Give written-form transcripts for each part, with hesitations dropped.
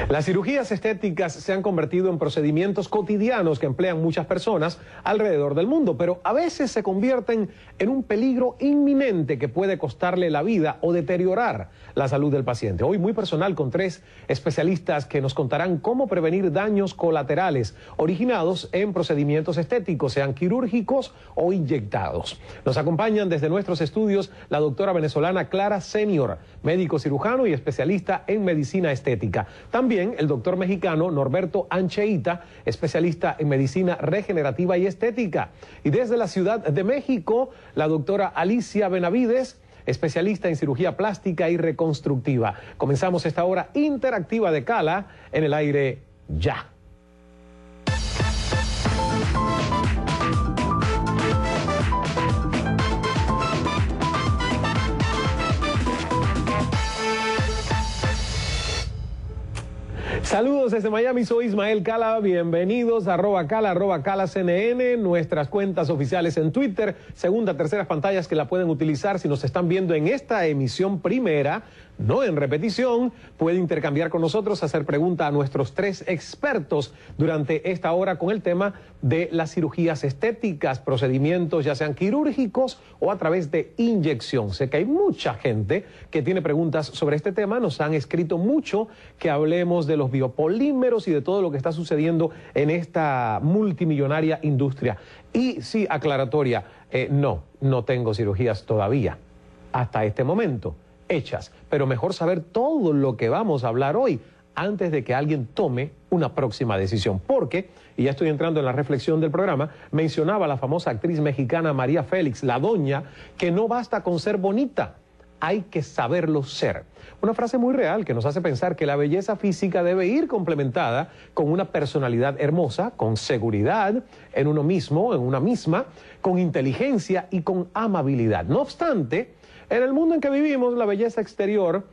Las cirugías estéticas se han convertido en procedimientos cotidianos que emplean muchas personas alrededor del mundo, pero a veces se convierten en un peligro inminente que puede costarle la vida o deteriorar la salud del paciente. Hoy muy personal con 3 especialistas que nos contarán cómo prevenir daños colaterales originados en procedimientos estéticos, sean quirúrgicos o inyectados. Nos acompañan desde nuestros estudios la doctora venezolana Clara Senior, médico cirujano y especialista en medicina estética. También el doctor mexicano Norberto Ancheita, especialista en medicina regenerativa y estética. Y desde la Ciudad de México, la doctora Alicia Benavides, especialista en cirugía plástica y reconstructiva. Comenzamos esta hora interactiva de Cala en el aire ya. Saludos desde Miami, soy Ismael Cala, bienvenidos @Cala CNN, nuestras cuentas oficiales en Twitter, segunda, terceras pantallas que la pueden utilizar si nos están viendo en esta emisión primera, no en repetición. Puede intercambiar con nosotros, hacer pregunta a nuestros 3 expertos durante esta hora con el tema de las cirugías estéticas, procedimientos ya sean quirúrgicos o a través de inyección. Sé que hay mucha gente que tiene preguntas sobre este tema, nos han escrito mucho que hablemos de los biopolímeros y de todo lo que está sucediendo en esta multimillonaria industria. Y sí, aclaratoria, no tengo cirugías todavía, hasta este momento, hechas, pero mejor saber todo lo que vamos a hablar hoy antes de que alguien tome una próxima decisión, porque, y ya estoy entrando en la reflexión del programa, mencionaba la famosa actriz mexicana María Félix, la doña, que no basta con ser bonita, hay que saberlo ser. Una frase muy real que nos hace pensar que la belleza física debe ir complementada con una personalidad hermosa, con seguridad en uno mismo, en una misma, con inteligencia y con amabilidad. No obstante, en el mundo en que vivimos, la belleza exterior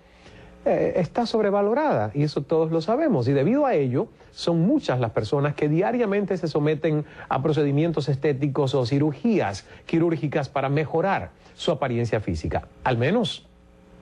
está sobrevalorada y eso todos lo sabemos, y debido a ello son muchas las personas que diariamente se someten a procedimientos estéticos o cirugías quirúrgicas para mejorar su apariencia física, al menos,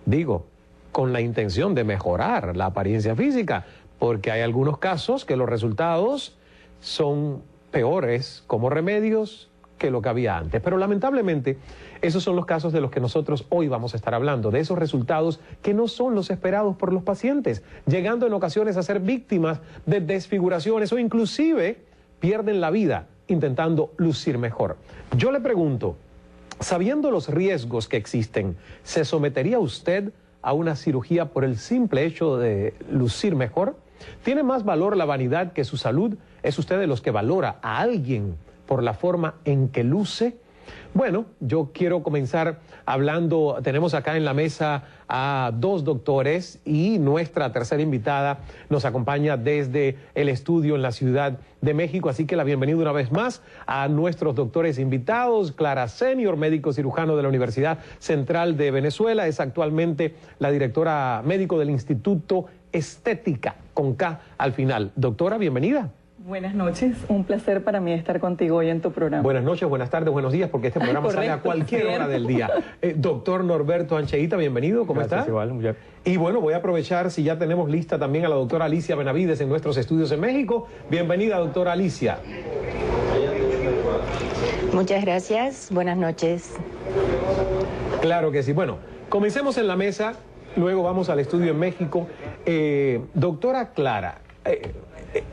digo, con la intención de mejorar la apariencia física, porque hay algunos casos que los resultados son peores como remedios que lo que había antes. Pero lamentablemente, esos son los casos de los que nosotros hoy vamos a estar hablando, de esos resultados que no son los esperados por los pacientes, llegando en ocasiones a ser víctimas de desfiguraciones o inclusive pierden la vida intentando lucir mejor. Yo le pregunto, sabiendo los riesgos que existen, ¿se sometería usted a una cirugía por el simple hecho de lucir mejor? ¿Tiene más valor la vanidad que su salud? ¿Es usted de los que valora a alguien por la forma en que luce? Bueno, yo quiero comenzar hablando, tenemos acá en la mesa a 2 doctores y nuestra tercera invitada nos acompaña desde el estudio en la Ciudad de México, así que la bienvenida una vez más a nuestros doctores invitados. Clara Senior, médico cirujano de la Universidad Central de Venezuela, es actualmente la directora médico del Instituto Estética, con K al final. Doctora, bienvenida. Buenas noches, un placer para mí estar contigo hoy en tu programa. Buenas noches, buenas tardes, buenos días, porque este programa sale a cualquier hora del día. Doctor Norberto Ancheita, bienvenido, ¿cómo está? Igual, muy bien. Y bueno, voy a aprovechar si ya tenemos lista también a la doctora Alicia Benavides en nuestros estudios en México. Bienvenida, doctora Alicia. Muchas gracias, buenas noches. Claro que sí. Bueno, comencemos en la mesa, luego vamos al estudio en México. Doctora Clara,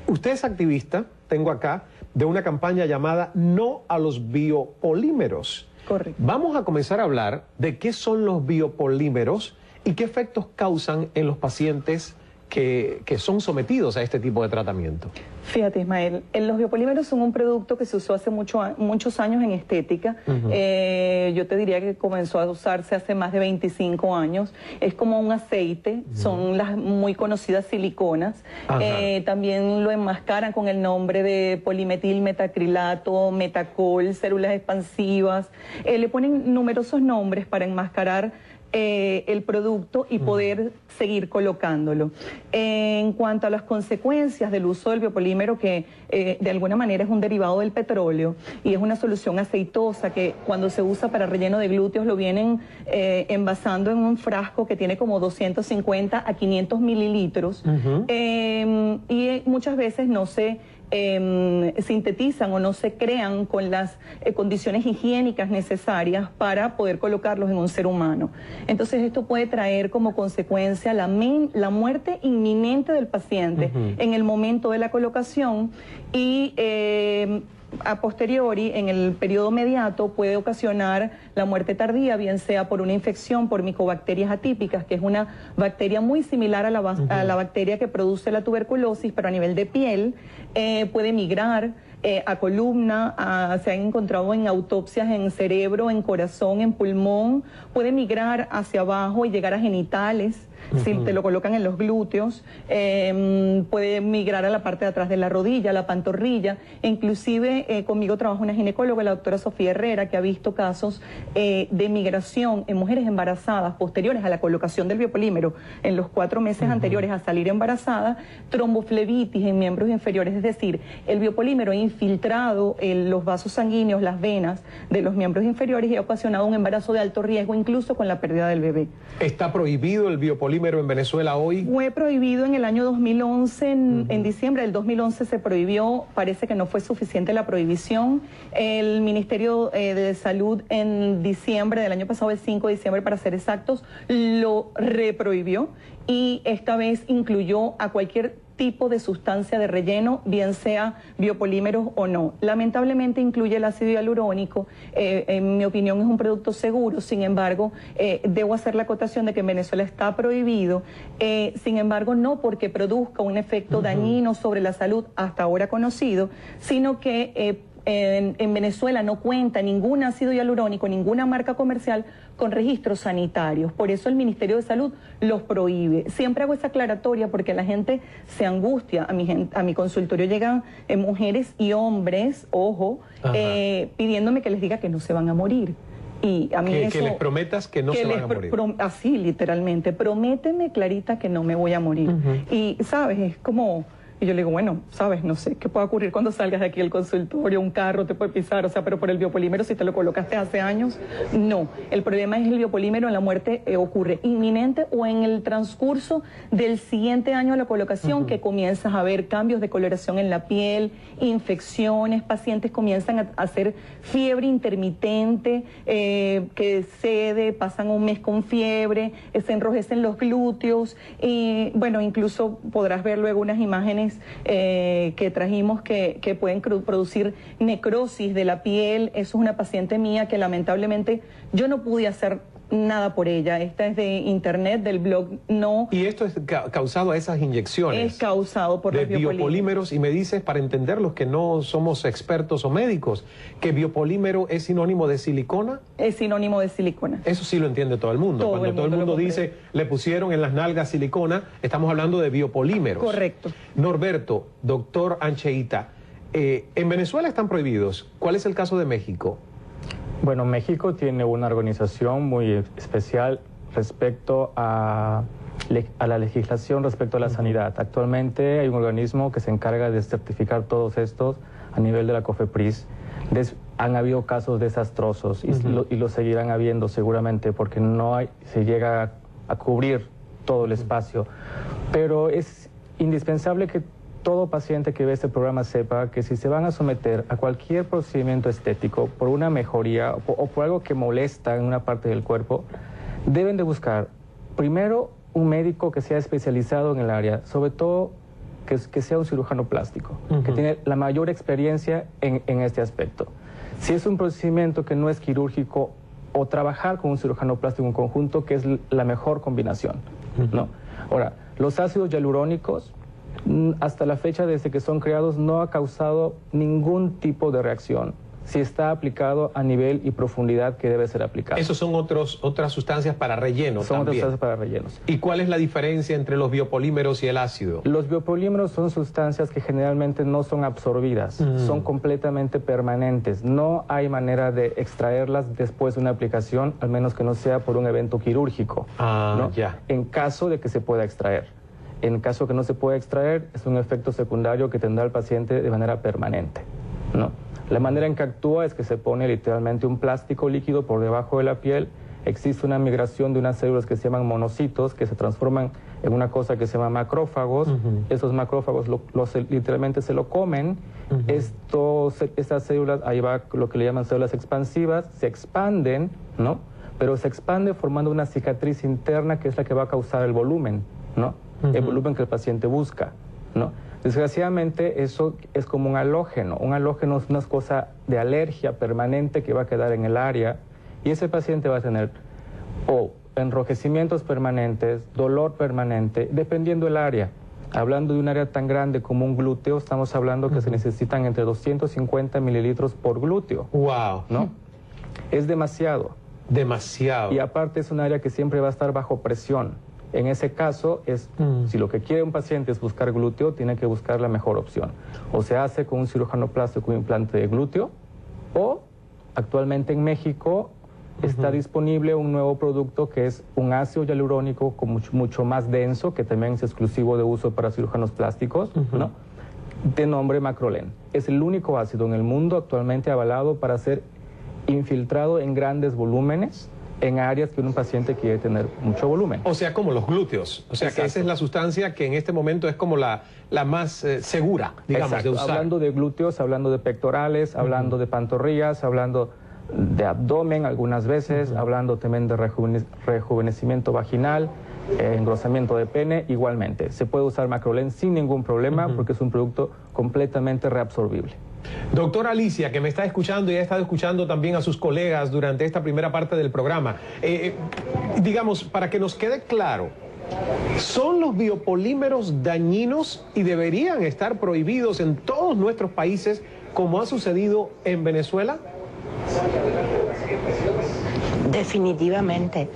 usted es activista, tengo acá, de una campaña llamada No a los biopolímeros. Correcto. Vamos a comenzar a hablar de qué son los biopolímeros y qué efectos causan en los pacientes que son sometidos a este tipo de tratamiento. Fíjate, Ismael, los biopolímeros son un producto que se usó hace muchos años en estética. Yo te diría que comenzó a usarse hace más de 25 años. Es como un aceite, son las muy conocidas siliconas. También lo enmascaran con el nombre de polimetilmetacrilato, metacol, células expansivas. Le ponen numerosos nombres para enmascarar el producto y poder seguir colocándolo. En cuanto a las consecuencias del uso del biopolímero, que de alguna manera es un derivado del petróleo y es una solución aceitosa que cuando se usa para relleno de glúteos lo vienen envasando en un frasco que tiene como 250 a 500 mililitros y muchas veces no se sintetizan o no se crean con las condiciones higiénicas necesarias para poder colocarlos en un ser humano. Entonces esto puede traer como consecuencia la muerte inminente del paciente en el momento de la colocación y a posteriori, en el periodo mediato, puede ocasionar la muerte tardía, bien sea por una infección por micobacterias atípicas, que es una bacteria muy similar a la bacteria que produce la tuberculosis, pero a nivel de piel, puede migrar a columna, se han encontrado en autopsias en cerebro, en corazón, en pulmón, puede migrar hacia abajo y llegar a genitales, si te lo colocan en los glúteos, puede migrar a la parte de atrás de la rodilla, la pantorrilla, inclusive conmigo trabaja una ginecóloga, la doctora Sofía Herrera, que ha visto casos de migración en mujeres embarazadas posteriores a la colocación del biopolímero en los 4 meses anteriores a salir embarazada, tromboflebitis en miembros inferiores, es decir, el biopolímero ha infiltrado los vasos sanguíneos, las venas de los miembros inferiores y ha ocasionado un embarazo de alto riesgo, incluso con la pérdida del bebé. ¿Está prohibido el biopolímero en Venezuela hoy? Fue prohibido en el año 2011, en diciembre del 2011 se prohibió, parece que no fue suficiente la prohibición. El Ministerio de Salud en diciembre del año pasado, el 5 de diciembre para ser exactos, lo reprohibió y esta vez incluyó a cualquier tipo de sustancia de relleno, bien sea biopolímeros o no. Lamentablemente incluye el ácido hialurónico, en mi opinión es un producto seguro, sin embargo, debo hacer la acotación de que en Venezuela está prohibido, sin embargo, no porque produzca un efecto dañino sobre la salud hasta ahora conocido, sino que en Venezuela no cuenta ningún ácido hialurónico, ninguna marca comercial con registros sanitarios. Por eso el Ministerio de Salud los prohíbe. Siempre hago esa aclaratoria porque la gente se angustia. A mi consultorio llegan mujeres y hombres, ojo, pidiéndome que les diga que no se van a morir. Y a mí que les prometas que no se van a morir. Así, literalmente. Prométeme, Clarita, que no me voy a morir. Y, ¿sabes? Es como... Y yo le digo, bueno, sabes, no sé qué puede ocurrir cuando salgas de aquí del consultorio, un carro te puede pisar, o sea, pero por el biopolímero, si te lo colocaste hace años, no. El problema es el biopolímero en la muerte ocurre inminente o en el transcurso del siguiente año de la colocación que comienzas a ver cambios de coloración en la piel, infecciones, pacientes comienzan a hacer fiebre intermitente, que cede, pasan un mes con fiebre, se enrojecen los glúteos y, bueno, incluso podrás ver luego unas imágenes que trajimos que pueden producir necrosis de la piel. Eso es una paciente mía que lamentablemente yo no pude hacer nada por ella. Esta es de internet, del blog No. ¿Y esto es causado a esas inyecciones? Es causado por los biopolímeros. Y me dices, para entender los que no somos expertos o médicos, que biopolímero es sinónimo de silicona. Es sinónimo de silicona. Eso sí lo entiende todo el mundo. Cuando todo el mundo dice, le pusieron en las nalgas silicona, estamos hablando de biopolímeros. Correcto. Norberto, doctor Ancheita, en Venezuela están prohibidos. ¿Cuál es el caso de México? Bueno, México tiene una organización muy especial respecto a la legislación respecto a la sanidad. Actualmente hay un organismo que se encarga de certificar todos estos a nivel de la COFEPRIS. Han habido casos desastrosos y lo seguirán habiendo seguramente porque se llega a cubrir todo el espacio. Pero es indispensable que todo paciente que ve este programa sepa que si se van a someter a cualquier procedimiento estético por una mejoría o por algo que molesta en una parte del cuerpo, deben de buscar primero un médico que sea especializado en el área, sobre todo que sea un cirujano plástico, que tiene la mayor experiencia en este aspecto. Si es un procedimiento que no es quirúrgico, o trabajar con un cirujano plástico en conjunto, que es la mejor combinación, ¿no? Ahora, los ácidos hialurónicos, hasta la fecha, desde que son creados, no ha causado ningún tipo de reacción. si está aplicado a nivel y profundidad que debe ser aplicado. Esos son otras sustancias para relleno Son también. otras sustancias para rellenos. ¿Y cuál es la diferencia entre los biopolímeros y el ácido? Los biopolímeros son sustancias que generalmente no son absorbidas, son completamente permanentes. No hay manera de extraerlas después de una aplicación, al menos que no sea por un evento quirúrgico. ¿No? Ya. En caso de que se pueda extraer. En caso que no se pueda extraer, es un efecto secundario que tendrá el paciente de manera permanente, ¿no? La manera en que actúa es que se pone literalmente un plástico líquido por debajo de la piel. Existe una migración de unas células que se llaman monocitos, que se transforman en una cosa que se llama macrófagos. Esos macrófagos literalmente se lo comen. Estas células, ahí va lo que le llaman células expansivas, se expanden, ¿no? Pero se expande formando una cicatriz interna que es la que va a causar el volumen, ¿no? El volumen que el paciente busca, ¿no? Desgraciadamente eso es como un halógeno. Un halógeno es una cosa de alergia permanente que va a quedar en el área y ese paciente va a tener o enrojecimientos permanentes, dolor permanente, dependiendo del área. Hablando de un área tan grande como un glúteo, estamos hablando que se necesitan entre 250 mililitros por glúteo. ¡Wow! ¿No? Es demasiado. Demasiado. Y aparte es un área que siempre va a estar bajo presión. En ese caso, si lo que quiere un paciente es buscar glúteo, tiene que buscar la mejor opción. O se hace con un cirujano plástico un implante de glúteo, o actualmente en México está disponible un nuevo producto que es un ácido hialurónico mucho más denso, que también es exclusivo de uso para cirujanos plásticos, ¿no? De nombre Macrolen. Es el único ácido en el mundo actualmente avalado para ser infiltrado en grandes volúmenes en áreas que un paciente quiere tener mucho volumen. O sea, como los glúteos. O sea, Exacto. Que esa es la sustancia que en este momento es como la más segura, digamos, Exacto. de usar. Hablando de glúteos, hablando de pectorales, hablando de pantorrillas, hablando de abdomen algunas veces, hablando también de rejuvenecimiento vaginal, engrosamiento de pene, igualmente. Se puede usar Macrolen sin ningún problema porque es un producto completamente reabsorbible. Doctora Alicia, que me está escuchando y ha estado escuchando también a sus colegas durante esta primera parte del programa, digamos, para que nos quede claro, ¿son los biopolímeros dañinos y deberían estar prohibidos en todos nuestros países como ha sucedido en Venezuela? Definitivamente.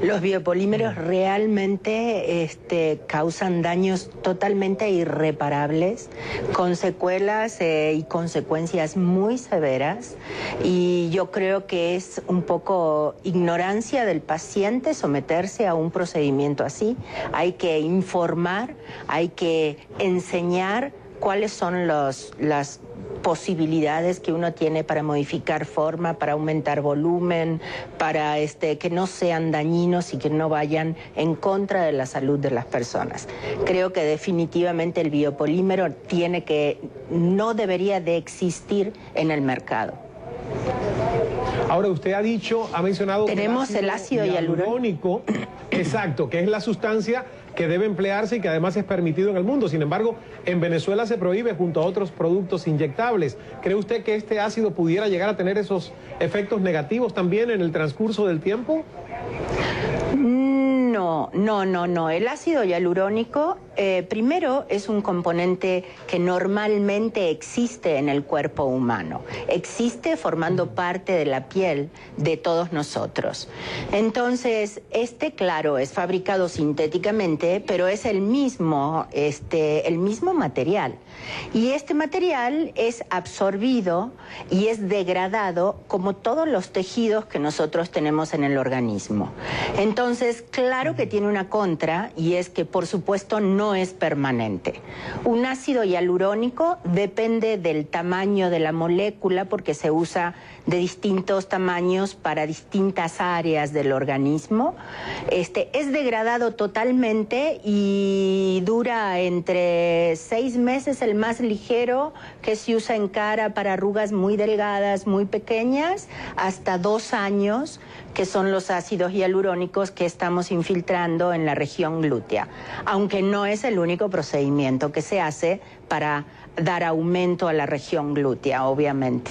Los biopolímeros realmente causan daños totalmente irreparables, con secuelas y consecuencias muy severas. Y yo creo que es un poco ignorancia del paciente someterse a un procedimiento así. Hay que informar, hay que enseñar cuáles son las posibilidades que uno tiene para modificar forma, para aumentar volumen, para que no sean dañinos y que no vayan en contra de la salud de las personas. Creo que definitivamente el biopolímero no debería de existir en el mercado. Ahora, usted ha mencionado... Tenemos el ácido hialurónico. Exacto, que es la sustancia que debe emplearse y que además es permitido en el mundo. Sin embargo, en Venezuela se prohíbe junto a otros productos inyectables. ¿Cree usted que este ácido pudiera llegar a tener esos efectos negativos también en el transcurso del tiempo? No. El ácido hialurónico, primero, es un componente que normalmente existe en el cuerpo humano. Existe formando parte de la piel de todos nosotros. Entonces, claro, es fabricado sintéticamente, pero es el mismo material. Y este material es absorbido y es degradado como todos los tejidos que nosotros tenemos en el organismo. Entonces, claro que tiene una contra, y es que por supuesto no es permanente. Un ácido hialurónico depende del tamaño de la molécula porque se usa de distintos tamaños para distintas áreas del organismo. Es degradado totalmente y dura entre 6 meses el más ligero, que se usa en cara para arrugas muy delgadas, muy pequeñas, hasta 2 años, que son los ácidos hialurónicos que estamos infiltrando en la región glútea, aunque no es el único procedimiento que se hace para dar aumento a la región glútea, obviamente.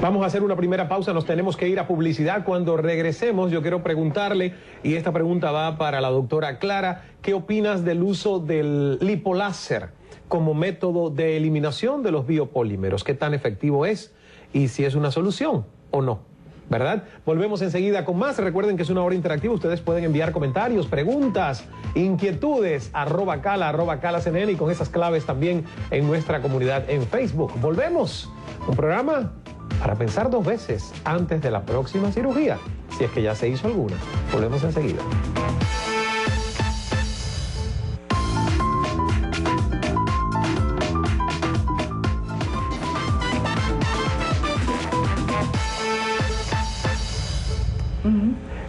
Vamos a hacer una primera pausa, nos tenemos que ir a publicidad. Cuando regresemos, yo quiero preguntarle, y esta pregunta va para la doctora Clara, ¿qué opinas del uso del lipoláser como método de eliminación de los biopolímeros? ¿Qué tan efectivo es? y si es una solución o no, ¿verdad? Volvemos enseguida con más. Recuerden que es una hora interactiva. Ustedes pueden enviar comentarios, preguntas, inquietudes, @cala CNN, y con esas claves también en nuestra comunidad en Facebook. Volvemos. Un programa para pensar 2 veces antes de la próxima cirugía, si es que ya se hizo alguna. Volvemos enseguida.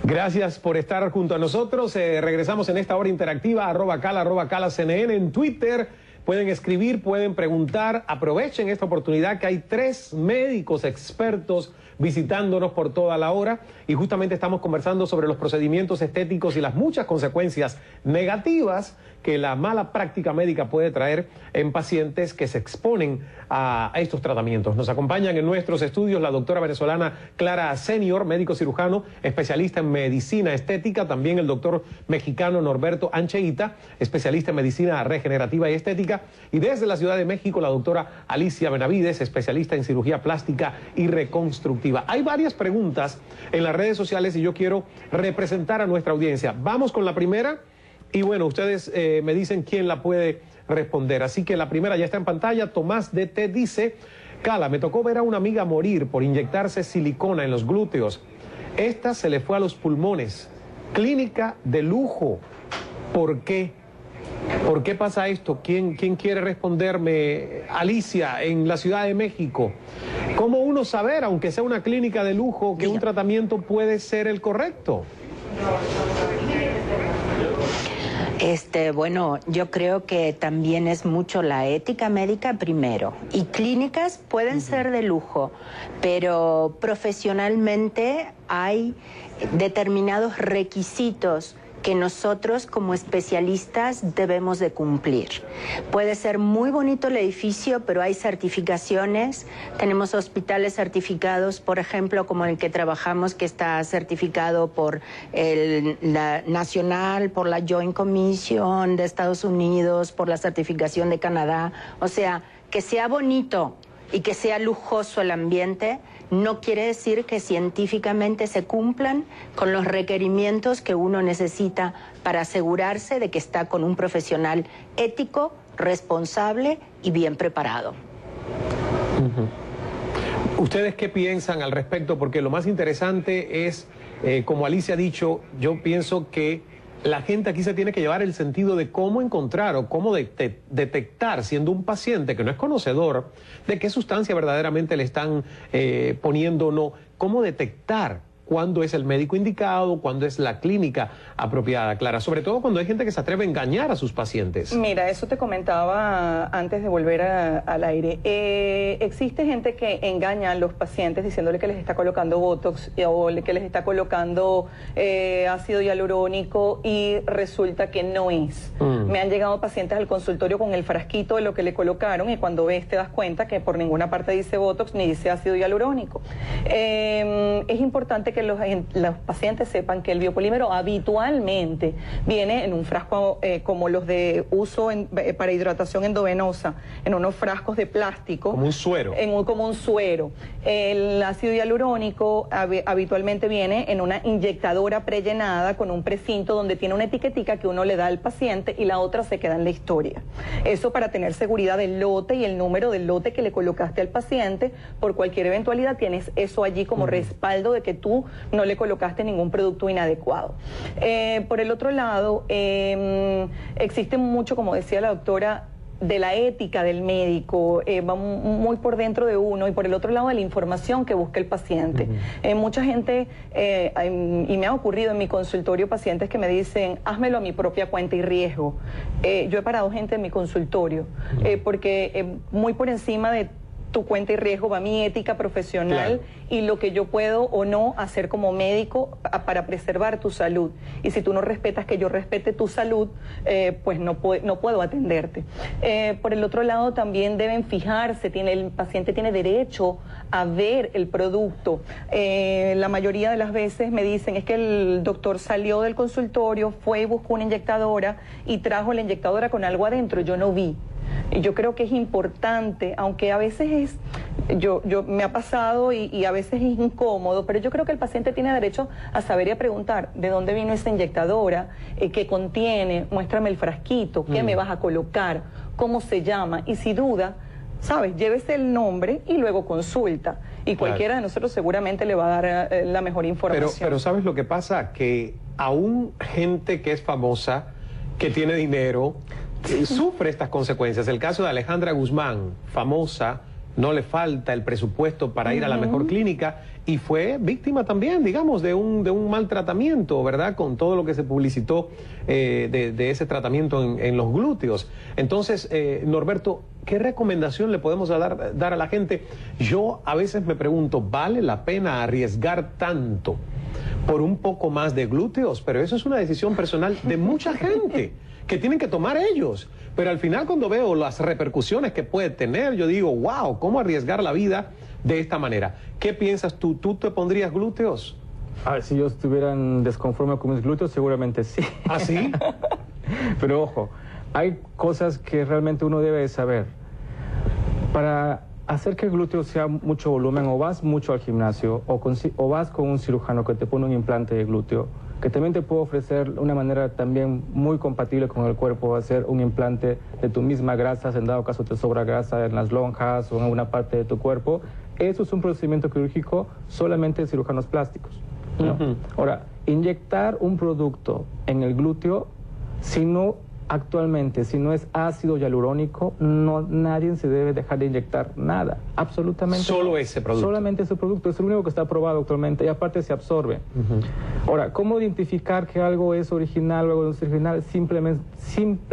Gracias por estar junto a nosotros. Regresamos en esta hora interactiva, @cala CNN en Twitter. Pueden escribir, pueden preguntar. Aprovechen esta oportunidad que hay 3 médicos expertos visitándonos por toda la hora, y justamente estamos conversando sobre los procedimientos estéticos y las muchas consecuencias negativas que la mala práctica médica puede traer en pacientes que se exponen a estos tratamientos. Nos acompañan en nuestros estudios la doctora venezolana Clara Senior, médico cirujano, especialista en medicina estética, también el doctor mexicano Norberto Ancheita, especialista en medicina regenerativa y estética, y desde la Ciudad de México la doctora Alicia Benavides, especialista en cirugía plástica y reconstructiva. Hay varias preguntas en las redes sociales y yo quiero representar a nuestra audiencia. Vamos con la primera. Y bueno, ustedes me dicen quién la puede responder. Así que la primera ya está en pantalla. Tomás DT dice: Cala, me tocó ver a una amiga morir por inyectarse silicona en los glúteos. Esta se le fue a los pulmones. Clínica de lujo. ¿Por qué? ¿Por qué pasa esto? ¿Quién quiere responderme? Alicia, en la Ciudad de México. ¿Cómo uno saber, aunque sea una clínica de lujo, que un tratamiento puede ser el correcto? Bueno, yo creo que también es mucho la ética médica primero, y clínicas pueden ser de lujo, pero profesionalmente hay determinados requisitos que nosotros como especialistas debemos de cumplir. Puede ser muy bonito el edificio, pero hay certificaciones. Tenemos hospitales certificados, por ejemplo, como el que trabajamos, que está certificado por la Nacional, por la Joint Commission de Estados Unidos, por la certificación de Canadá. O sea, que sea bonito y que sea lujoso el ambiente, no quiere decir que científicamente se cumplan con los requerimientos que uno necesita para asegurarse de que está con un profesional ético, responsable y bien preparado. ¿Ustedes qué piensan al respecto? Porque lo más interesante es, como Alicia ha dicho, yo pienso que la gente aquí se tiene que llevar el sentido de cómo encontrar o cómo detectar, siendo un paciente que no es conocedor de qué sustancia verdaderamente le están poniendo o no, cómo detectar cuándo es el médico indicado, cuándo es la clínica apropiada, Clara, sobre todo cuando hay gente que se atreve a engañar a sus pacientes. Mira, eso te comentaba antes de volver al aire. Existe gente que engaña a los pacientes diciéndole que les está colocando Botox o que les está colocando ácido hialurónico, y resulta que no es. Me han llegado pacientes al consultorio con el frasquito de lo que le colocaron, y cuando ves te das cuenta que por ninguna parte dice Botox ni dice ácido hialurónico. Es importante que los pacientes sepan que el biopolímero habitualmente viene en un frasco como los de uso para hidratación endovenosa, en unos frascos de plástico. Como un suero. Como un suero. El ácido hialurónico habitualmente viene en una inyectadora prellenada con un precinto donde tiene una etiquetica que uno le da al paciente y la otra se queda en la historia. Eso para tener seguridad del lote y el número del lote que le colocaste al paciente. Por cualquier eventualidad tienes eso allí como respaldo de que tú no le colocaste ningún producto inadecuado. Por el otro lado, existe mucho, como decía la doctora, de la ética del médico, va muy por dentro de uno, y por el otro lado de la información que busca el paciente. Mucha gente, y me ha ocurrido en mi consultorio, pacientes que me dicen, házmelo a mi propia cuenta y riesgo. Yo he parado gente en mi consultorio, porque muy por encima de tu cuenta y riesgo va mi ética profesional, claro, y lo que yo puedo o no hacer como médico para preservar tu salud. Y si tú no respetas que yo respete tu salud, pues no puedo atenderte. Por el otro lado, también deben fijarse, el paciente tiene derecho a ver el producto. La mayoría de las veces me dicen, es que el doctor salió del consultorio, fue y buscó una inyectadora y trajo la inyectadora con algo adentro, yo no vi. Y yo creo que es importante, aunque a veces me ha pasado y a veces es incómodo, pero yo creo que el paciente tiene derecho a saber y a preguntar de dónde vino esa inyectadora, qué contiene, muéstrame el frasquito, qué me vas a colocar, cómo se llama, y si duda, ¿sabes? Llévese el nombre y luego consulta. Y cualquiera de nosotros seguramente le va a dar la mejor información. Pero ¿sabes lo que pasa? Que aún gente que es famosa, que tiene dinero, sufre estas consecuencias. El caso de Alejandra Guzmán, famosa, no le falta el presupuesto para ir a la mejor clínica y fue víctima también, digamos, de un mal tratamiento, ¿verdad? Con todo lo que se publicitó de ese tratamiento en los glúteos. Entonces, Norberto, ¿qué recomendación le podemos dar a la gente? Yo a veces me pregunto, ¿vale la pena arriesgar tanto por un poco más de glúteos? Pero eso es una decisión personal de mucha gente que tienen que tomar ellos. Pero al final, cuando veo las repercusiones que puede tener, yo digo, wow, ¿cómo arriesgar la vida de esta manera? ¿Qué piensas tú? ¿Tú te pondrías glúteos? A ver, si yo estuviera desconforme con mis glúteos, seguramente sí. ¿Ah, sí? Pero ojo, hay cosas que realmente uno debe saber. Para hacer que el glúteo sea mucho volumen, o vas mucho al gimnasio, o vas con un cirujano que te pone un implante de glúteo, que también te puede ofrecer una manera también muy compatible con el cuerpo, hacer un implante de tu misma grasa, si en dado caso te sobra grasa en las lonjas o en alguna parte de tu cuerpo. Eso es un procedimiento quirúrgico solamente de cirujanos plásticos, ¿no? Ahora, inyectar un producto en el glúteo, si no es ácido hialurónico, nadie se debe dejar de inyectar nada, absolutamente. Solo ese producto. Solamente ese producto, es el único que está aprobado actualmente y aparte se absorbe. Ahora, ¿cómo identificar que algo es original o algo no es original? Simple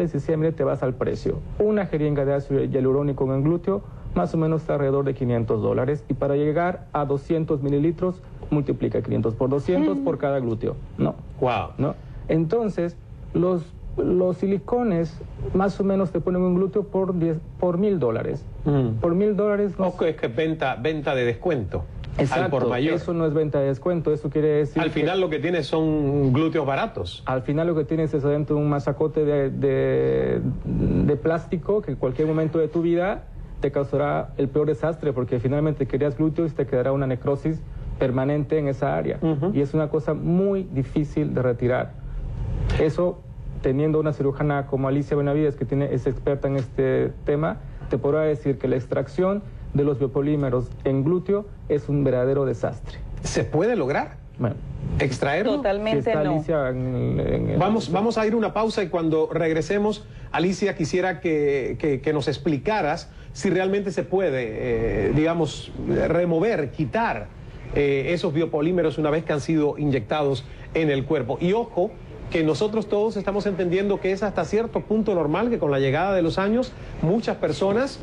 y sencillamente te vas al precio. Una jeringa de ácido hialurónico en el glúteo más o menos está alrededor de $500, y para llegar a 200 mililitros multiplica 500 por 200 por cada glúteo. No. Wow. ¿No? Entonces, los silicones más o menos te ponen un glúteo por $1,000. Por $1,000 no. Ok, es que es venta de descuento. Exacto, al por mayor. Eso no es venta de descuento, eso quiere decir al final lo que tienes son glúteos baratos. Al final lo que tienes es adentro un masacote de plástico que en cualquier momento de tu vida te causará el peor desastre, porque finalmente querías glúteos y te quedará una necrosis permanente en esa área. Y es una cosa muy difícil de retirar. Eso, teniendo una cirujana como Alicia Benavides, que es experta en este tema, te podrá decir que la extracción de los biopolímeros en glúteo es un verdadero desastre. ¿Se puede lograr? Bueno, ¿extraerlo? Totalmente no. Alicia Vamos a ir a una pausa, y cuando regresemos, Alicia, quisiera que nos explicaras si realmente se puede, digamos, remover, quitar esos biopolímeros una vez que han sido inyectados en el cuerpo. Y ojo, que nosotros todos estamos entendiendo que es hasta cierto punto normal que con la llegada de los años muchas personas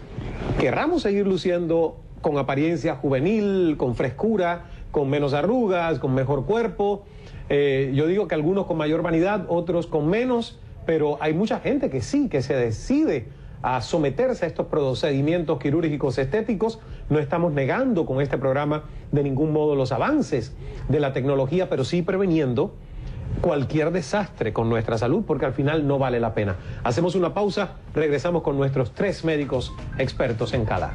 querramos seguir luciendo con apariencia juvenil, con frescura, con menos arrugas, con mejor cuerpo. Yo digo que algunos con mayor vanidad, otros con menos, pero hay mucha gente que sí, que se decide a someterse a estos procedimientos quirúrgicos estéticos. No estamos negando con este programa de ningún modo los avances de la tecnología, pero sí preveniendo cualquier desastre con nuestra salud, porque al final no vale la pena. Hacemos una pausa, regresamos con nuestros 3 médicos expertos en CALA.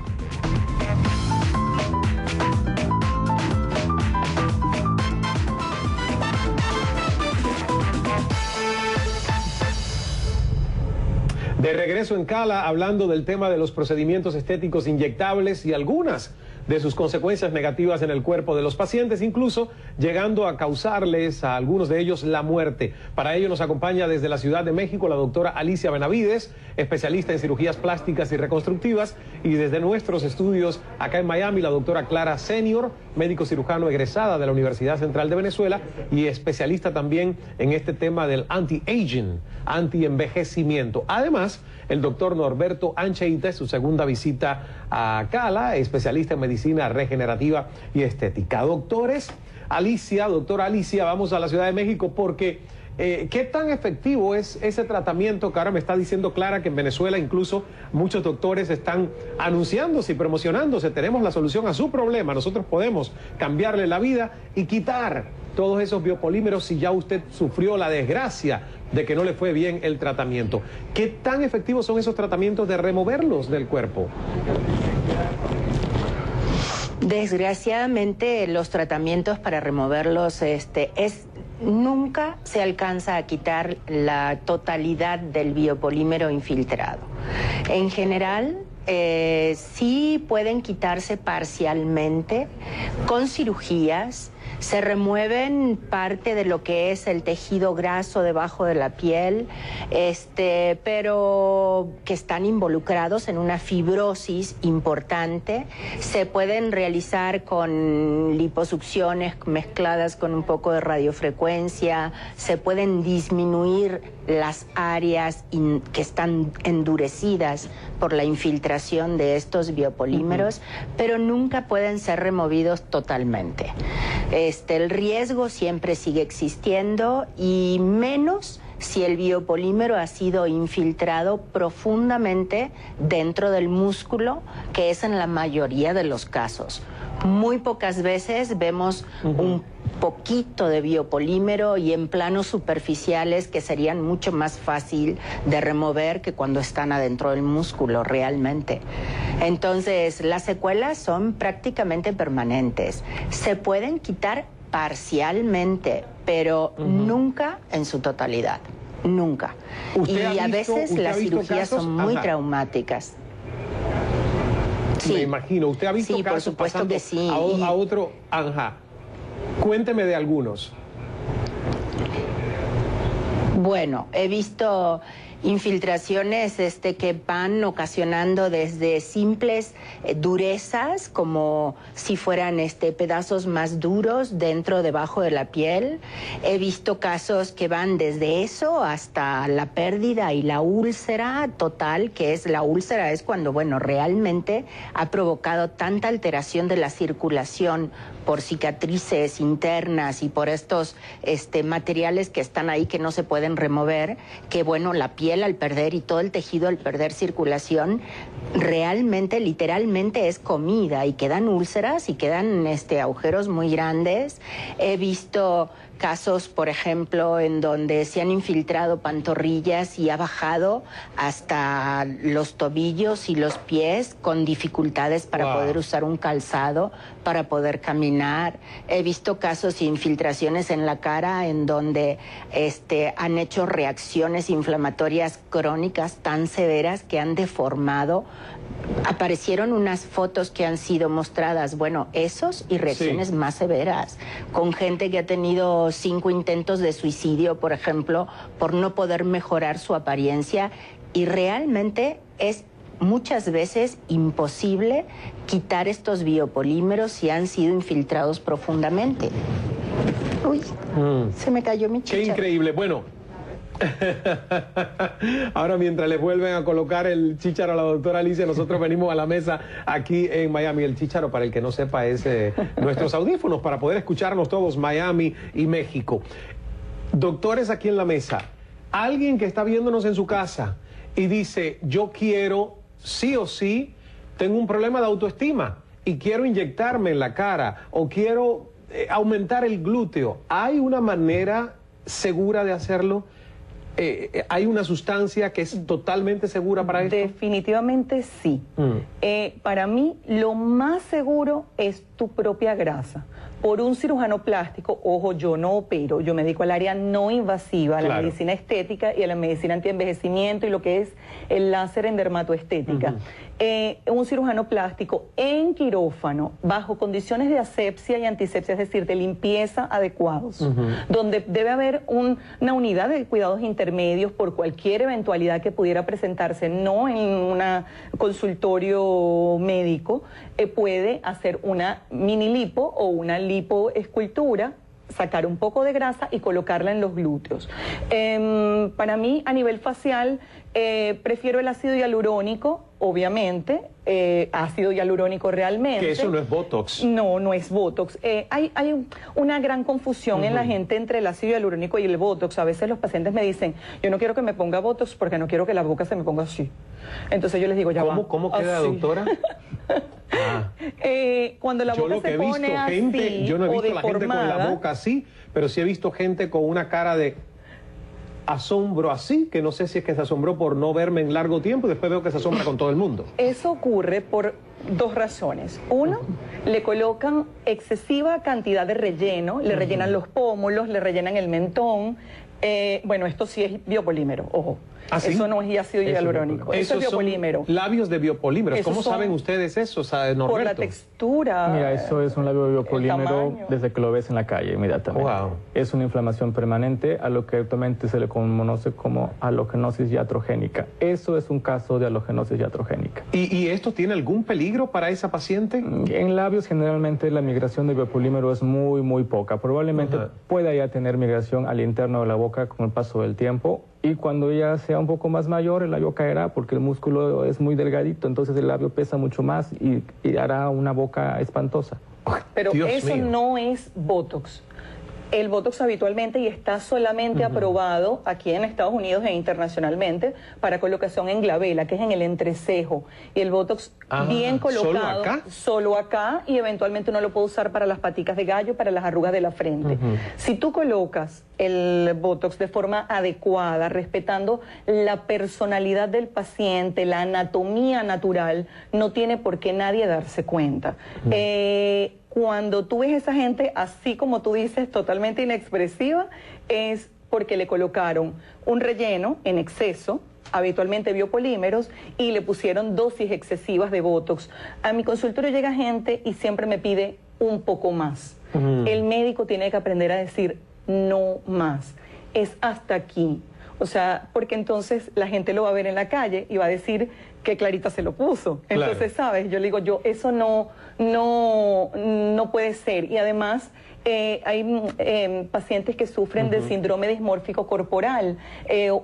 De regreso en CALA, hablando del tema de los procedimientos estéticos inyectables y algunas de sus consecuencias negativas en el cuerpo de los pacientes, incluso llegando a causarles a algunos de ellos la muerte. Para ello nos acompaña desde la Ciudad de México la doctora Alicia Benavides, especialista en cirugías plásticas y reconstructivas, y desde nuestros estudios acá en Miami, la doctora Clara Senior, médico cirujano egresada de la Universidad Central de Venezuela y especialista también en este tema del anti-aging, anti-envejecimiento. Además, el doctor Norberto Ancheita, su segunda visita a CALA, especialista en medicina regenerativa y estética. Doctora Alicia, vamos a la Ciudad de México porque ¿qué tan efectivo es ese tratamiento que ahora me está diciendo Clara, que en Venezuela incluso muchos doctores están anunciándose y promocionándose? Tenemos la solución a su problema, nosotros podemos cambiarle la vida y quitar todos esos biopolímeros si ya usted sufrió la desgracia de que no le fue bien el tratamiento. ¿Qué tan efectivos son esos tratamientos de removerlos del cuerpo? Desgraciadamente, los tratamientos para removerlos nunca se alcanza a quitar la totalidad del biopolímero infiltrado. En general, sí pueden quitarse parcialmente con cirugías. Se remueven parte de lo que es el tejido graso debajo de la piel, pero que están involucrados en una fibrosis importante. Se pueden realizar con liposucciones mezcladas con un poco de radiofrecuencia. Se pueden disminuir las áreas que están endurecidas por la infiltración de estos biopolímeros, pero nunca pueden ser removidos totalmente. El riesgo siempre sigue existiendo, y menos si el biopolímero ha sido infiltrado profundamente dentro del músculo, que es en la mayoría de los casos. Muy pocas veces vemos un poquito de biopolímero y en planos superficiales que serían mucho más fácil de remover que cuando están adentro del músculo realmente. Entonces, las secuelas son prácticamente permanentes. Se pueden quitar parcialmente, pero nunca en su totalidad. Nunca. Y a veces las cirugías son muy traumáticas. Sí. Me imagino. ¿Usted ha visto casos por supuesto pasando que sí. a otro? Ajá. Cuénteme de algunos. Bueno, he visto infiltraciones que van ocasionando desde simples durezas, como si fueran pedazos más duros debajo de la piel. He visto casos que van desde eso hasta la pérdida y la úlcera total, que es la úlcera es cuando, realmente ha provocado tanta alteración de la circulación por cicatrices internas y por estos materiales que están ahí que no se pueden remover, que la piel al perder y todo el tejido al perder circulación, realmente, literalmente es comida, y quedan úlceras y quedan agujeros muy grandes. He visto casos, por ejemplo, en donde se han infiltrado pantorrillas y ha bajado hasta los tobillos y los pies con dificultades para poder usar un calzado, para poder caminar. He visto casos de infiltraciones en la cara en donde han hecho reacciones inflamatorias crónicas tan severas que han deformado. Aparecieron unas fotos que han sido mostradas, esos y reacciones más severas, con gente que ha tenido 5 intentos de suicidio, por ejemplo, por no poder mejorar su apariencia, y realmente es muchas veces imposible quitar estos biopolímeros si han sido infiltrados profundamente. Uy, se me cayó mi chicha. Qué increíble. Bueno, ahora mientras le vuelven a colocar el chícharo a la doctora Alicia, nosotros venimos a la mesa aquí en Miami. El chícharo, para el que no sepa, es nuestros audífonos para poder escucharnos todos, Miami y México. Doctores aquí en la mesa, alguien que está viéndonos en su casa y dice, yo quiero, sí o sí, tengo un problema de autoestima y quiero inyectarme en la cara o quiero aumentar el glúteo, ¿hay una manera segura de hacerlo? ¿Hay una sustancia que es totalmente segura para esto? Definitivamente sí. Para mí, lo más seguro es tu propia grasa. Por un cirujano plástico, ojo, yo no opero, yo me dedico al área no invasiva, a la medicina estética y a la medicina antienvejecimiento y lo que es el láser en dermatoestética. Un cirujano plástico en quirófano, bajo condiciones de asepsia y antisepsia, es decir, de limpieza adecuados, donde debe haber una unidad de cuidados intermedios por cualquier eventualidad que pudiera presentarse, no en un consultorio médico, puede hacer una mini lipo o una lipoescultura, sacar un poco de grasa y colocarla en los glúteos. Para mí, a nivel facial, prefiero el ácido hialurónico, obviamente, ácido hialurónico realmente. Que eso no es Botox. No, no es Botox. Hay una gran confusión en la gente entre el ácido hialurónico y el Botox. A veces los pacientes me dicen, yo no quiero que me ponga Botox porque no quiero que la boca se me ponga así. Entonces yo les digo, ¿Cómo queda, así, doctora? Cuando la boca se pone así, yo no he visto la gente con la boca así, pero sí he visto gente con una cara de asombro así, que no sé si es que se asombró por no verme en largo tiempo y después veo que se asombra con todo el mundo. Eso ocurre por dos razones. Uno, le colocan excesiva cantidad de relleno, le rellenan los pómulos, le rellenan el mentón. Bueno, esto sí es biopolímero, ojo. ¿Ah, sí? Eso no es ácido hialurónico, eso es biopolímero. Labios de biopolímeros. ¿Cómo saben ustedes eso, Norberto? Por la textura. Mira, eso es un labio de biopolímero desde que lo ves en la calle inmediatamente. Wow. Es una inflamación permanente a lo que actualmente se le conoce como halogenosis iatrogénica. Eso es un caso de halogenosis iatrogénica. ¿Y esto tiene algún peligro para esa paciente? En labios generalmente la migración de biopolímero es muy poca. Probablemente pueda ya tener migración al interno de la boca con el paso del tiempo. Y cuando ya sea un poco más mayor, el labio caerá porque el músculo es muy delgadito, entonces el labio pesa mucho más y hará una boca espantosa. Pero Dios eso mío. No es Botox. El Botox habitualmente y está solamente aprobado aquí en Estados Unidos e internacionalmente para colocación en glabela, que es en el entrecejo. Y el Botox bien colocado, solo acá, y eventualmente uno lo puede usar para las paticas de gallo, para las arrugas de la frente. Si tú colocas el Botox de forma adecuada, respetando la personalidad del paciente, la anatomía natural, no tiene por qué nadie darse cuenta. Cuando tú ves a esa gente, así como tú dices, totalmente inexpresiva, es porque le colocaron un relleno en exceso, habitualmente biopolímeros, y le pusieron dosis excesivas de Botox. A mi consultorio llega gente y siempre me pide un poco más. El médico tiene que aprender a decir no más, es hasta aquí. O sea, porque entonces la gente lo va a ver en la calle y va a decir que Clarita se lo puso. Entonces, ¿sabes? Yo le digo, eso no puede ser. Y además, hay pacientes que sufren de síndrome dismórfico corporal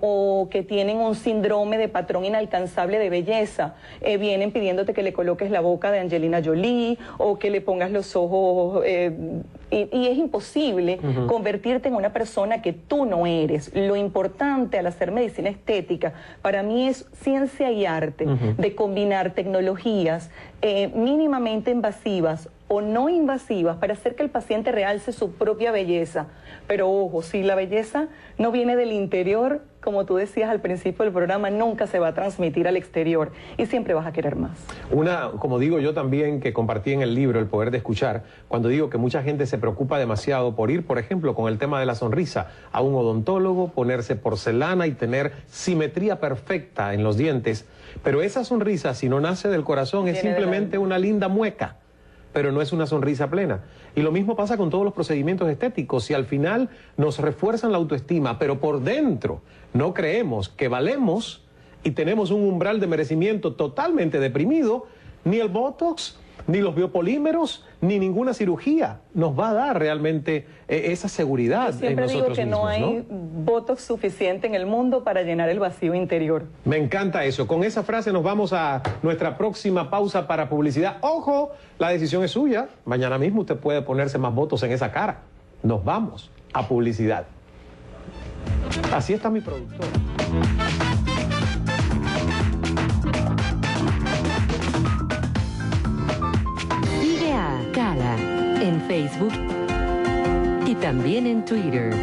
o que tienen un síndrome de patrón inalcanzable de belleza. Vienen pidiéndote que le coloques la boca de Angelina Jolie o que le pongas los ojos... Y es imposible convertirte en una persona que tú no eres. Lo importante al hacer medicina estética para mí es ciencia y arte, de combinar tecnologías mínimamente invasivas o no invasivas para hacer que el paciente realce su propia belleza. Pero ojo, si la belleza no viene del interior, como tú decías al principio del programa, nunca se va a transmitir al exterior y siempre vas a querer más. Como digo yo también, que compartí en el libro El Poder de Escuchar, cuando digo que mucha gente se preocupa demasiado por ir, por ejemplo, con el tema de la sonrisa, a un odontólogo, ponerse porcelana y tener simetría perfecta en los dientes, pero esa sonrisa, si no nace del corazón, es simplemente una linda mueca, pero no es una sonrisa plena. Y lo mismo pasa con todos los procedimientos estéticos. Si al final nos refuerzan la autoestima, pero por dentro no creemos que valemos y tenemos un umbral de merecimiento totalmente deprimido, ni el Botox, ni los biopolímeros, ni ninguna cirugía nos va a dar realmente esa seguridad en nosotros mismos. Yo siempre digo que no hay Botox suficiente en el mundo para llenar el vacío interior. Me encanta eso. Con esa frase nos vamos a nuestra próxima pausa para publicidad. ¡Ojo! La decisión es suya. Mañana mismo usted puede ponerse más Botox en esa cara. Nos vamos a publicidad. Así está mi productor. Cala en Facebook y también en Twitter.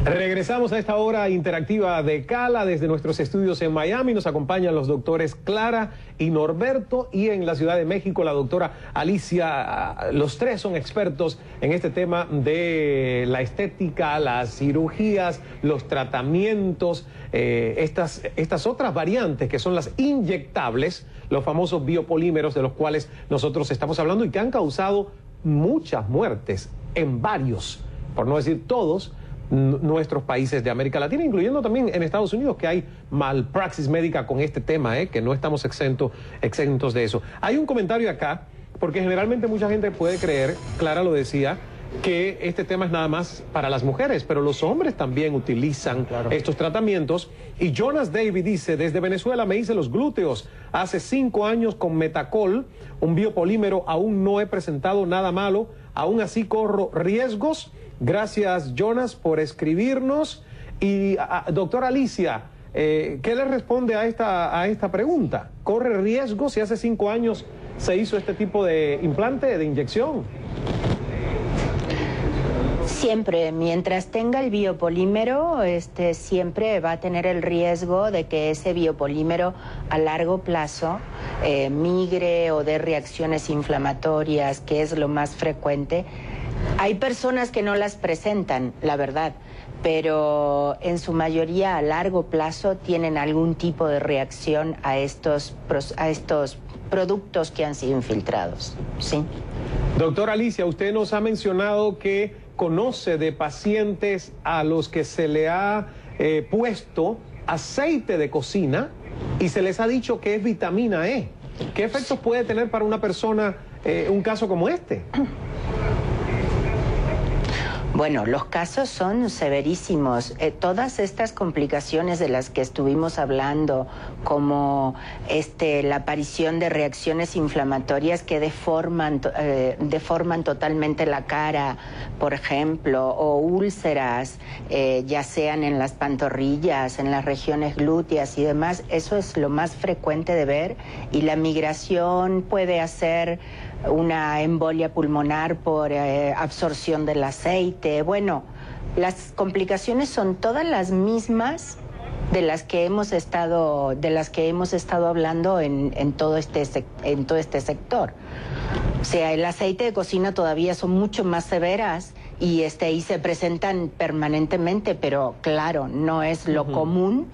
Regresamos a esta hora interactiva de Cala desde nuestros estudios en Miami. Nos acompañan los doctores Clara y Norberto, y en la Ciudad de México la doctora Alicia. Los tres son expertos en este tema de la estética, las cirugías, los tratamientos, estas otras variantes que son las inyectables, los famosos biopolímeros de los cuales nosotros estamos hablando y que han causado muchas muertes en varios, por no decir todos, nuestros países de América Latina, incluyendo también en Estados Unidos, que hay malpraxis médica con este tema, que no estamos exentos de eso. Hay un comentario acá, porque generalmente mucha gente puede creer, Clara lo decía, que este tema es nada más para las mujeres, pero los hombres también utilizan estos tratamientos. Y Jonas David dice, desde Venezuela me hice los glúteos hace 5 años con Metacol, un biopolímero, aún no he presentado nada malo, aún así corro riesgos. Gracias, Jonas, por escribirnos. Y, doctora Alicia, ¿qué le responde a esta pregunta? ¿Corre riesgo si hace 5 años se hizo este tipo de implante, de inyección? Siempre, mientras tenga el biopolímero, siempre va a tener el riesgo de que ese biopolímero a largo plazo migre o dé reacciones inflamatorias, que es lo más frecuente. Hay personas que no las presentan, la verdad, pero en su mayoría a largo plazo tienen algún tipo de reacción a estos productos que han sido infiltrados, ¿sí? Doctora Alicia, usted nos ha mencionado que conoce de pacientes a los que se le ha puesto aceite de cocina y se les ha dicho que es vitamina E. ¿Qué efectos puede tener para una persona un caso como este? Bueno, los casos son severísimos. Todas estas complicaciones de las que estuvimos hablando, como la aparición de reacciones inflamatorias que deforman totalmente la cara, por ejemplo, o úlceras, ya sean en las pantorrillas, en las regiones glúteas y demás, eso es lo más frecuente de ver, y la migración puede hacer una embolia pulmonar por absorción del aceite. Bueno, las complicaciones son todas las mismas de las que hemos estado hablando en todo este sector. O sea, el aceite de cocina todavía son mucho más severas y se presentan permanentemente, pero claro, no es lo común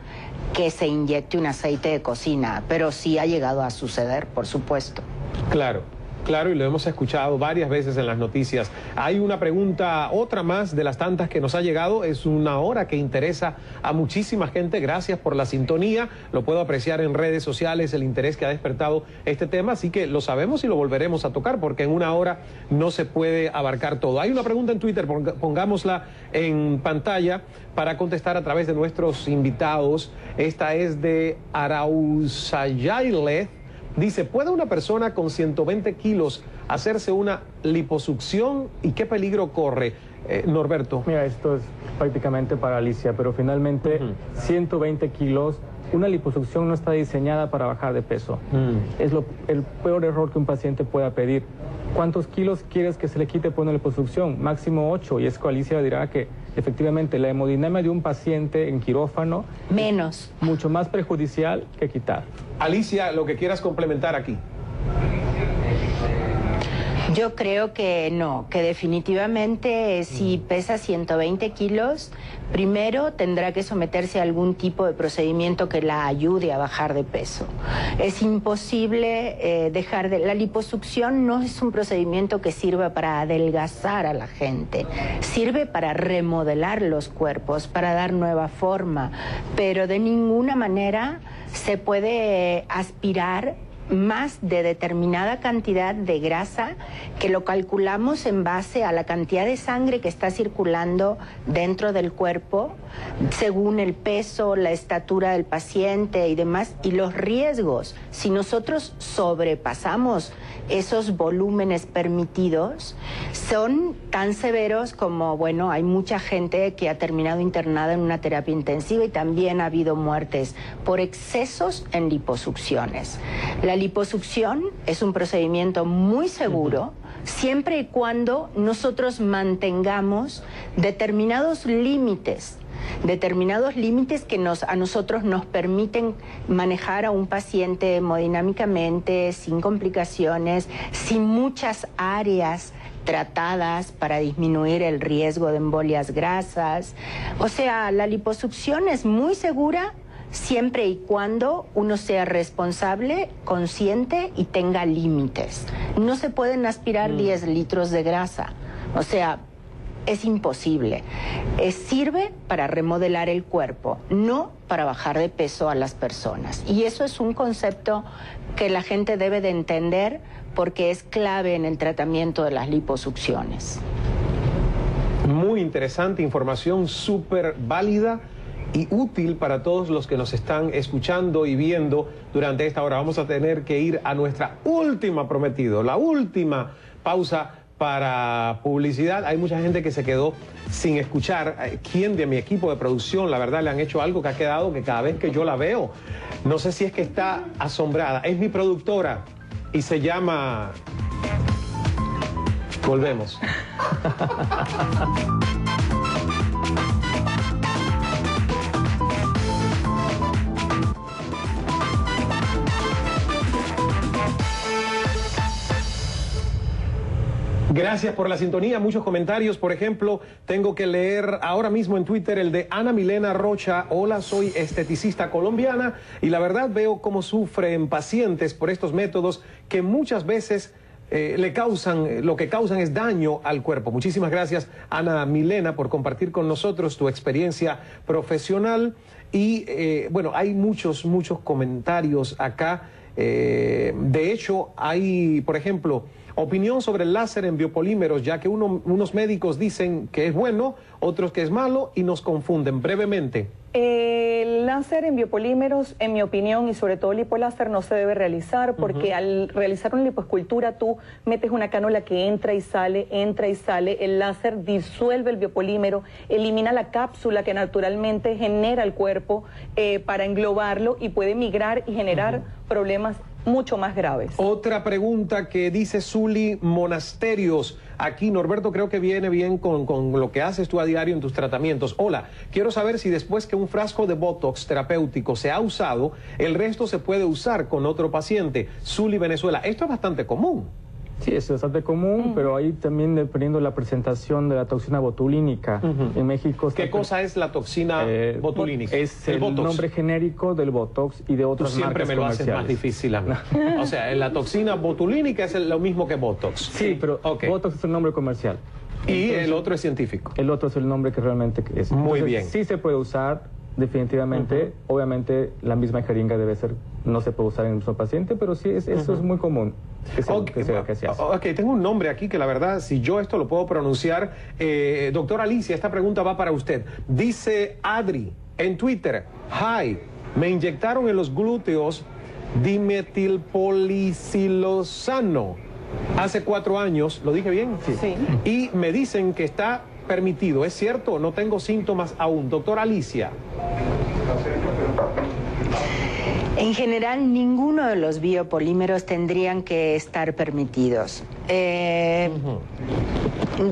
que se inyecte un aceite de cocina, pero sí ha llegado a suceder, por supuesto. Claro. Claro, y lo hemos escuchado varias veces en las noticias. Hay una pregunta, otra más de las tantas que nos ha llegado. Es una hora que interesa a muchísima gente. Gracias por la sintonía. Lo puedo apreciar en redes sociales, el interés que ha despertado este tema. Así que lo sabemos y lo volveremos a tocar, porque en una hora no se puede abarcar todo. Hay una pregunta en Twitter, pongámosla en pantalla para contestar a través de nuestros invitados. Esta es de Arauzayaile. Dice, ¿puede una persona con 120 kilos hacerse una liposucción y qué peligro corre? Norberto. Mira, esto es prácticamente para Alicia, pero finalmente 120 kilos, una liposucción no está diseñada para bajar de peso. Es el peor error que un paciente pueda pedir. ¿Cuántos kilos quieres que se le quite por una liposucción? Máximo 8, y es que Alicia dirá que efectivamente la hemodinamia de un paciente en quirófano menos, es mucho más perjudicial que quitar. Alicia, lo que quieras complementar aquí. Yo creo que no, que definitivamente si pesa 120 kilos, primero tendrá que someterse a algún tipo de procedimiento que la ayude a bajar de peso. Es imposible la liposucción no es un procedimiento que sirva para adelgazar a la gente, sirve para remodelar los cuerpos, para dar nueva forma, pero de ninguna manera se puede aspirar más de determinada cantidad de grasa que lo calculamos en base a la cantidad de sangre que está circulando dentro del cuerpo, según el peso, la estatura del paciente y demás, y los riesgos. Si nosotros sobrepasamos esos volúmenes permitidos, son tan severos como, bueno, hay mucha gente que ha terminado internada en una terapia intensiva y también ha habido muertes por excesos en liposucciones. La liposucción es un procedimiento muy seguro siempre y cuando nosotros mantengamos determinados límites que a nosotros nos permiten manejar a un paciente hemodinámicamente, sin complicaciones, sin muchas áreas tratadas para disminuir el riesgo de embolias grasas. O sea, la liposucción es muy segura siempre y cuando uno sea responsable, consciente y tenga límites. No se pueden aspirar 10 litros de grasa. O sea, es imposible. Sirve para remodelar el cuerpo, no para bajar de peso a las personas. Y eso es un concepto que la gente debe de entender porque es clave en el tratamiento de las liposucciones. Muy interesante, información súper válida y útil para todos los que nos están escuchando y viendo durante esta hora. Vamos a tener que ir a nuestra última, prometido, la última pausa para publicidad. Hay mucha gente que se quedó sin escuchar. ¿Quién de mi equipo de producción, la verdad, le han hecho algo que ha quedado que cada vez que yo la veo, no sé si es que está asombrada? Es mi productora y se llama... Volvemos. Gracias por la sintonía, muchos comentarios. Por ejemplo, tengo que leer ahora mismo en Twitter el de Ana Milena Rocha. Hola, soy esteticista colombiana y la verdad veo cómo sufren pacientes por estos métodos que muchas veces lo que causan es daño al cuerpo. Muchísimas gracias, Ana Milena, por compartir con nosotros tu experiencia profesional. Y bueno, hay muchos comentarios acá. De hecho, hay, por ejemplo, opinión sobre el láser en biopolímeros, ya que unos médicos dicen que es bueno, otros que es malo y nos confunden. Brevemente. El láser en biopolímeros, en mi opinión, y sobre todo el lipoláser, no se debe realizar porque al realizar una lipoescultura tú metes una cánula que entra y sale, el láser disuelve el biopolímero, elimina la cápsula que naturalmente genera el cuerpo para englobarlo y puede migrar y generar problemas mucho más graves. Otra pregunta que dice Zuli Monasterios. Aquí, Norberto, creo que viene bien con lo que haces tú a diario en tus tratamientos. Hola, quiero saber si después que un frasco de Botox terapéutico se ha usado, el resto se puede usar con otro paciente. Zuli, Venezuela. Esto es bastante común. Sí, es bastante común, pero ahí también dependiendo de la presentación de la toxina botulínica. En México... ¿Qué cosa es la toxina botulínica? Es el nombre genérico del Botox y de otras marcas comerciales. Tú siempre me lo haces más difícil a mí. O sea, la toxina botulínica es lo mismo que Botox. Sí, pero Botox es el nombre comercial. Y entonces, el otro es científico. El otro es el nombre que realmente es. Muy bien. Sí se puede usar, definitivamente. Obviamente la misma jeringa no se puede usar en el mismo paciente, pero sí, eso es muy común. Que se hace. Tengo un nombre aquí que la verdad, si yo esto lo puedo pronunciar. Doctora Alicia, esta pregunta va para usted. Dice Adri en Twitter: hi, me inyectaron en los glúteos dimetilpolicilosano hace 4 años, ¿lo dije bien? Sí. Y me dicen que está permitido, ¿es cierto? No tengo síntomas aún. Doctora Alicia. En general, ninguno de los biopolímeros tendrían que estar permitidos.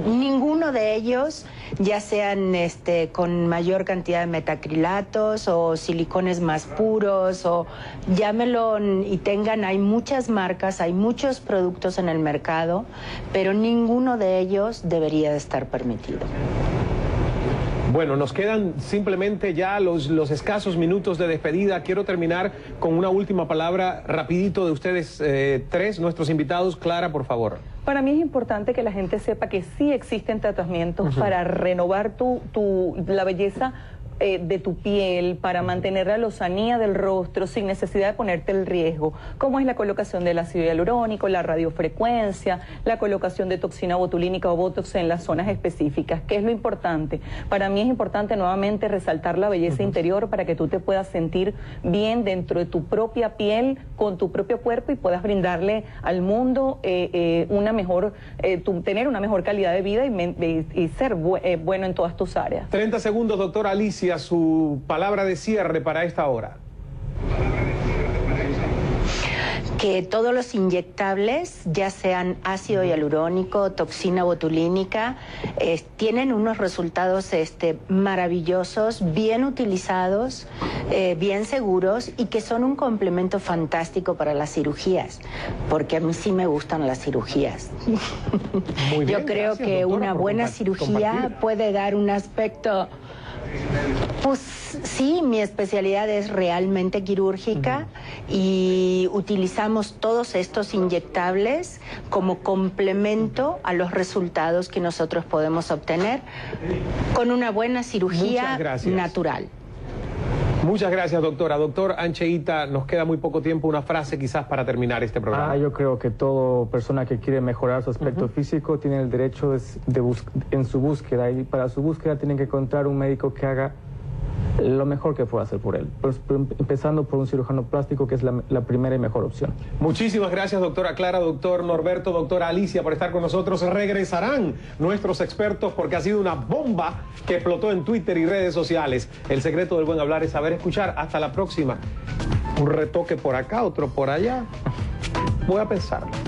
Ninguno de ellos, ya sean con mayor cantidad de metacrilatos o silicones más puros, o llámelo y hay muchas marcas, hay muchos productos en el mercado, pero ninguno de ellos debería de estar permitido. Bueno, nos quedan simplemente ya los escasos minutos de despedida. Quiero terminar con una última palabra rapidito de ustedes tres, nuestros invitados. Clara, por favor. Para mí es importante que la gente sepa que sí existen tratamientos para renovar la belleza de tu piel, para mantener la lozanía del rostro sin necesidad de ponerte el riesgo, como es la colocación del ácido hialurónico, la radiofrecuencia, la colocación de toxina botulínica o botox en las zonas específicas. ¿Qué es lo importante? Para mí es importante nuevamente resaltar la belleza interior para que tú te puedas sentir bien dentro de tu propia piel, con tu propio cuerpo, y puedas brindarle al mundo tener una mejor calidad de vida y ser bueno en todas tus áreas. 30 segundos, doctora Alicia, su palabra de cierre para esta hora. Que todos los inyectables, ya sean ácido hialurónico, toxina botulínica, tienen unos resultados maravillosos, bien utilizados, bien seguros, y que son un complemento fantástico para las cirugías, porque a mí sí me gustan las cirugías. Muy bien, yo creo gracias, que doctora, una buena cirugía puede dar un aspecto... Pues sí, mi especialidad es realmente quirúrgica y utilizamos todos estos inyectables como complemento a los resultados que nosotros podemos obtener con una buena cirugía natural. Muchas gracias, doctora. Doctor Ancheita, nos queda muy poco tiempo. Una frase quizás para terminar este programa. Yo creo que toda persona que quiere mejorar su aspecto físico tiene el derecho en su búsqueda, y para su búsqueda tienen que encontrar un médico que haga lo mejor que pueda hacer por él, pues, empezando por un cirujano plástico, que es la primera y mejor opción. Muchísimas gracias, doctora Clara, doctor Norberto, doctora Alicia, por estar con nosotros. Regresarán nuestros expertos porque ha sido una bomba que explotó en Twitter y redes sociales. El secreto del buen hablar es saber escuchar. Hasta la próxima. Un retoque por acá, otro por allá. Voy a pensarlo.